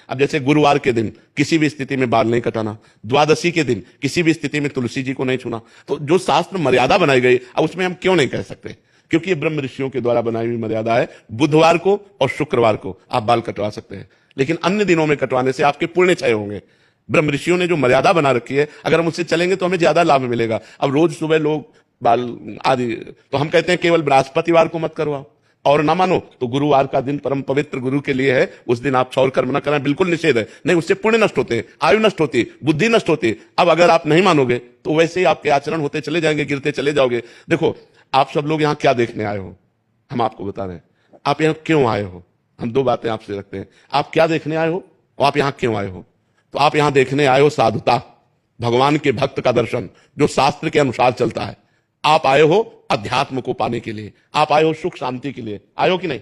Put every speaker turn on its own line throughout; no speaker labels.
अब जैसे गुरुवार के दिन किसी भी स्थिति में बाल नहीं कटाना, द्वादशी के दिन किसी भी स्थिति में तुलसी जी को नहीं छूना, तो जो शास्त्र मर्यादा बनाई गई अब उसमें हम क्यों नहीं कह सकते? क्योंकि ये ब्रह्म ऋषियों के द्वारा बनाई हुई मर्यादा है। बुधवार को और शुक्रवार को आप बाल कटवा सकते हैं, लेकिन अन्य दिनों में कटवाने से आपके पुण्य क्षय होंगे। ब्रह्म ऋषियों ने जो मर्यादा बना रखी है, अगर हम उससे चलेंगे तो हमें ज्यादा लाभ मिलेगा। अब रोज सुबह लोग बाल आदि, तो हम कहते हैं केवल बृहस्पतिवार को मत करवाओ, और ना मानो तो गुरुवार का दिन परम पवित्र गुरु के लिए है, उस दिन आप क्षौर कर्म न करना, बिल्कुल निषेध है। नहीं, उससे पुण्य नष्ट होते हैं, आयु नष्ट होती है, बुद्धि नष्ट होती है। अब अगर आप नहीं मानोगे तो वैसे ही आपके आचरण होते चले जाएंगे, गिरते चले जाओगे। देखो, आप सब लोग यहाँ क्या देखने आए हो, हम आपको बता रहे हैं। आप यहाँ क्यों आए हो, हम दो बातें आपसे रखते हैं। आप क्या देखने आए हो और आप यहाँ क्यों आए हो? तो आप यहाँ देखने आए हो साधुता, भगवान के भक्त का दर्शन जो शास्त्र के अनुसार चलता है। आप आए हो अध्यात्म को पाने के लिए, आप आए हो सुख शांति के लिए, आए हो कि नहीं?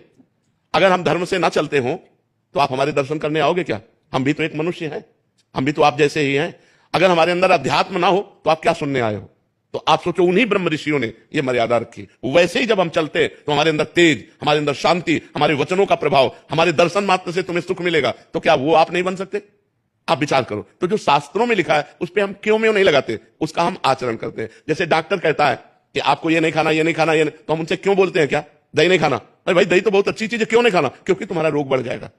अगर हम धर्म से ना चलते हो तो आप हमारे दर्शन करने आओगे क्या? हम भी तो एक मनुष्य हैं, हम भी तो आप जैसे ही हैं। अगर हमारे अंदर अध्यात्म ना हो तो आप क्या सुनने आए हो? तो आप सोचो, उन्हीं ब्रह्म ऋषियों ने ये मर्यादा रखी। वैसे ही जब हम चलते तो हमारे अंदर तेज, हमारे अंदर शांति, हमारे वचनों का प्रभाव, हमारे दर्शन मात्र से तुम्हें सुख मिलेगा। तो क्या वो आप नहीं बन सकते? आप विचार करो। तो जो शास्त्रों में लिखा है उस पर हम क्यों नहीं लगाते, उसका हम आचरण करते हैं। जैसे डॉक्टर कहता है कि आपको ये नहीं खाना, ये नहीं खाना, ये नहीं, तो हम उनसे क्यों बोलते हैं क्या दही नहीं खाना? अरे भाई, दही तो बहुत अच्छी चीज है, क्यों नहीं खाना? क्योंकि तुम्हारा रोग बढ़ जाएगा।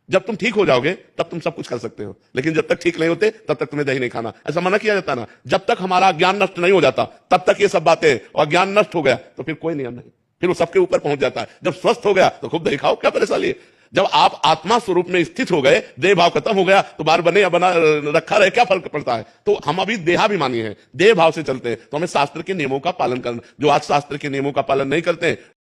जब तुम ठीक हो जाओगे तब तुम सब कुछ कर सकते हो, लेकिन जब तक ठीक नहीं होते तब तक तुम्हें दही नहीं खाना, ऐसा मना किया जाता ना। जब तक हमारा ज्ञान नष्ट नहीं हो जाता तब तक ये सब बातें, और ज्ञान नष्ट हो गया तो फिर कोई नियम नहीं, फिर वो सबके ऊपर पहुंच जाता है। जब स्वस्थ हो गया तो खूब दही खाओ, क्या परेशानी है? जब आप आत्मा स्वरूप में स्थित हो गए, देह भाव खत्म हो गया, तो बार बने या बना रखा रहे, क्या फर्क पड़ता है? तो हम अभी देहाभिमानी हैं, देह भाव से चलते हैं, तो हमें शास्त्र के नियमों का पालन करना। जो आज शास्त्र के नियमों का पालन नहीं करते हैं